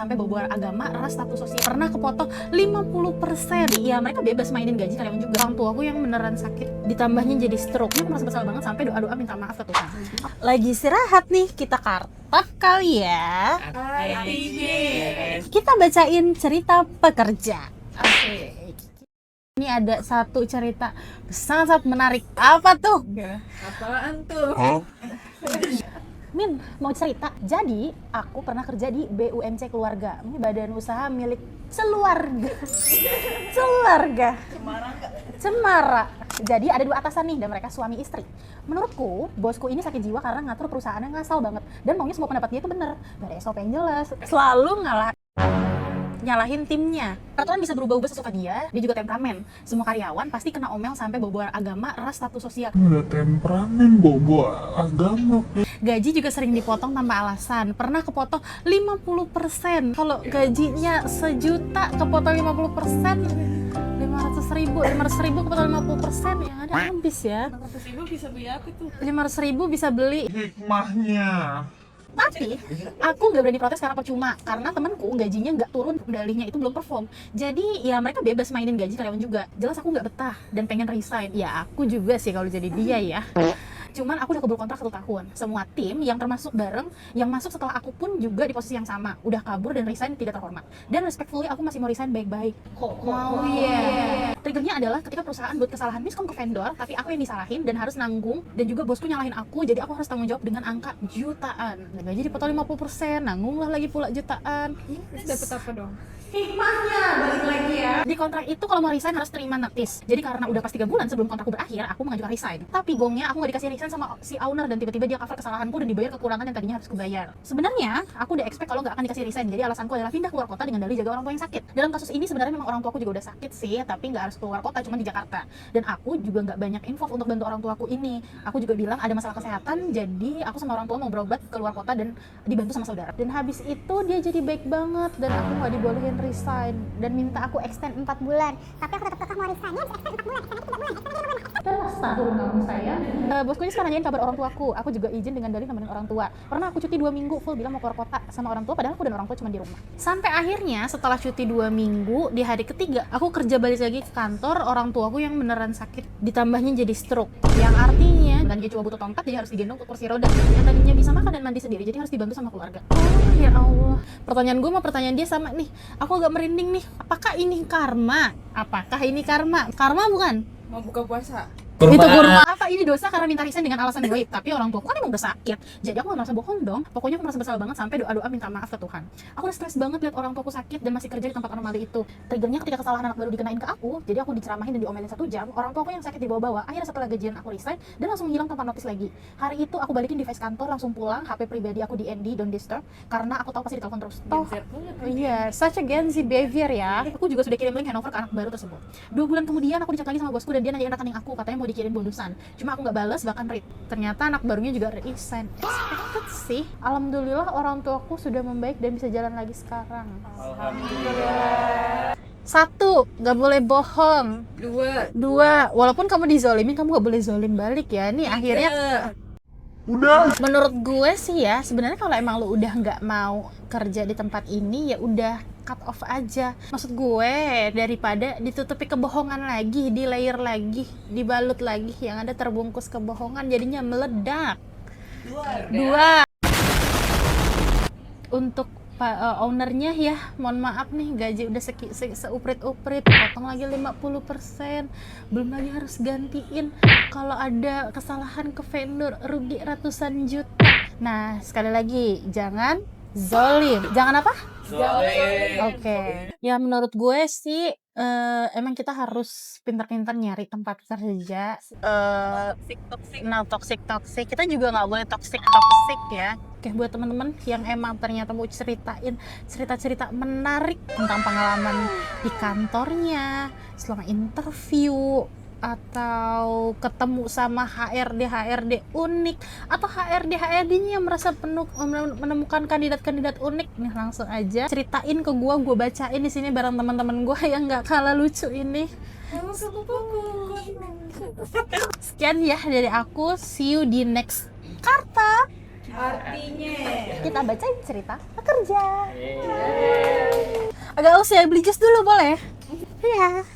sampai bawa agama, ras, status sosial. Pernah kepotong 50%. Ya mereka bebas mainin gaji karyawan juga. Orang tua aku yang beneran sakit, ditambahnya jadi stroke. Ini aku merasa bersalah banget sampai doa-doa minta maaf ke Tuhan. Lagi istirahat nih, kita kartak kali ya. Kita bacain cerita pekerja. Ini ada satu cerita sangat menarik. Apa tuh? Apaan tuh? Min, mau cerita. Jadi, aku pernah kerja di BUMC Keluarga. Ini badan usaha milik keluarga. Keluarga. Cemara. Jadi ada 2 atasan nih dan mereka suami istri. Menurutku, bosku ini sakit jiwa karena ngatur perusahaannya ngasal banget. Dan maunya semua pendapat dia itu bener. Gak ada SOP yang jelas. Selalu nyalahin timnya. Peraturan bisa berubah-ubah sesuka dia juga temperamen. Semua karyawan pasti kena omel sampai bawa agama, ras, status sosial. Udah temperamen bawa agama. Gaji juga sering dipotong tanpa alasan. Pernah kepotong 50%. Kalau gajinya sejuta kepotong 50%, 500.000 kepotong 50%, yang ada habis ya. 500.000 bisa beli apa tuh? 500.000 bisa beli. Hikmahnya. Tapi aku nggak berani protes karena percuma, karena temanku gajinya nggak turun, dalihnya itu belum perform. Jadi ya mereka bebas mainin gaji karyawan juga. Jelas aku nggak betah dan pengen resign. Ya aku juga sih kalau jadi dia ya. Cuman aku udah keburu kontrak 1 tahun. Semua tim yang termasuk bareng, yang masuk setelah aku pun juga di posisi yang sama. Udah kabur dan resign tidak terhormat. Dan respectfully aku masih mau resign baik-baik. Mau ya. Triggernya adalah ketika perusahaan buat kesalahan miskom ke vendor, tapi aku yang disalahin dan harus nanggung. Dan juga bosku nyalahin aku, jadi aku harus tanggung jawab dengan angka jutaan. Dan gaji dipotong 50%, nanggung lah lagi pula jutaan. Dapat apa dong? Hikmahnya balik lagi ya. Di kontrak itu kalau mau resign harus terima notice. Jadi karena udah pas 3 bulan sebelum kontrakku berakhir, aku mengajukan resign. Tapi gongnya aku nggak dikasih resign sama si owner dan tiba-tiba dia cover kesalahanku dan dibayar kekurangan yang tadinya harus kubayar. Sebenarnya aku udah expect kalau nggak akan dikasih resign. Jadi alasanku adalah pindah keluar kota dengan dalih jaga orang tua yang sakit. Dalam kasus ini sebenarnya memang orang tuaku juga udah sakit sih, tapi nggak harus keluar kota, cuma di Jakarta. Dan aku juga nggak banyak info untuk bantu orang tuaku ini. Aku juga bilang ada masalah kesehatan, jadi aku sama orang tua mau berobat keluar kota dan dibantu sama saudara. Dan habis itu dia jadi baik banget dan aku nggak dibolehin resign dan minta aku extend 4 bulan. Tapi aku tetap mau resign, ya bisa extend 4 bulan, extend 3 bulan, extend 3 bulan. Setahun kamu sayang. Bosku ini sekarang nanyain kabar orang tuaku. Aku juga izin dengan dalih nemenin orang tua. Pernah aku cuti 2 minggu full bilang mau keluar kota sama orang tua, padahal aku dan orang tua cuma di rumah. Sampai akhirnya setelah cuti 2 minggu, di hari ketiga aku kerja balik lagi ke kantor. Orang tuaku yang beneran sakit, ditambahnya jadi stroke. Yang artinya dan dia cuma butuh tongkat, jadi harus digendong ke kursi roda. Yang tadinya bisa makan dan mandi sendiri, jadi harus dibantu sama keluarga. Oh ya Allah. Pertanyaan gue sama pertanyaan dia sama nih. Aku agak merinding nih. Apakah ini karma? Apakah ini karma? Karma bukan? Mau buka puasa? Itu kurma apa ini dosa karena minta resign dengan alasan goib. Tapi orang tuaku kan emang udah sakit, jadi aku gak merasa bohong dong. Pokoknya aku merasa bersalah banget sampai doa-doa minta maaf ke Tuhan. Aku udah stres banget lihat orang tuaku sakit dan masih kerja di tempat anomali itu. Triggernya ketika kesalahan anak baru dikenain ke aku, jadi aku diceramahin dan diomelin 1 jam. Orang tuaku yang sakit dibawa-bawa. Akhirnya setelah gajian aku resign dan langsung hilang tanpa notis lagi. Hari itu aku balikin device kantor, langsung pulang. HP pribadi aku di ND, don't disturb, karena aku tahu pasti ditelepon terus. Iya, such a Gen Z behavior ya. Aku juga sudah kirim link handover ke anak baru tersebut. 2 bulan kemudian aku dicat lagi sama bosku dan dia nanyain rekening aku, katanya mau dikirim bonusan. Cuma aku nggak balas, bahkan read. Ternyata anak barunya juga resign. Expected sih. Alhamdulillah orang tuaku sudah membaik dan bisa jalan lagi sekarang. Alhamdulillah. 1, nggak boleh bohong. 2, walaupun kamu dizolimin, kamu nggak boleh zolim balik ya. Nih akhirnya Udah. menurut gue sih ya, sebenarnya kalau emang lu udah nggak mau kerja di tempat ini, ya udah cut off aja. Maksud gue, daripada ditutupi kebohongan lagi, di layer lagi, dibalut lagi, yang ada terbungkus kebohongan, jadinya meledak. 2, untuk ownernya ya, mohon maaf nih, gaji udah seuprit-uprit, potong lagi 50%, belum lagi harus gantiin kalau ada kesalahan ke vendor, rugi ratusan juta. Nah, sekali lagi, jangan zolim. Jangan apa? Oke. Ya menurut gue sih emang kita harus pintar-pintar nyari tempat kerja. Toxic. Kita juga nggak boleh toxic ya. Oke, buat teman-teman yang emang ternyata mau ceritain cerita-cerita menarik tentang pengalaman di kantornya, selama interview, atau ketemu sama HRD unik, atau HRD-nya yang merasa menemukan kandidat unik, nih langsung aja ceritain ke gue bacain di sini bareng teman-teman gue yang nggak kalah lucu ini. Sekian ya dari aku, see you di next karta. Artinya Kita bacain cerita pekerja. Agak aus ya, beli jus dulu boleh? Iya.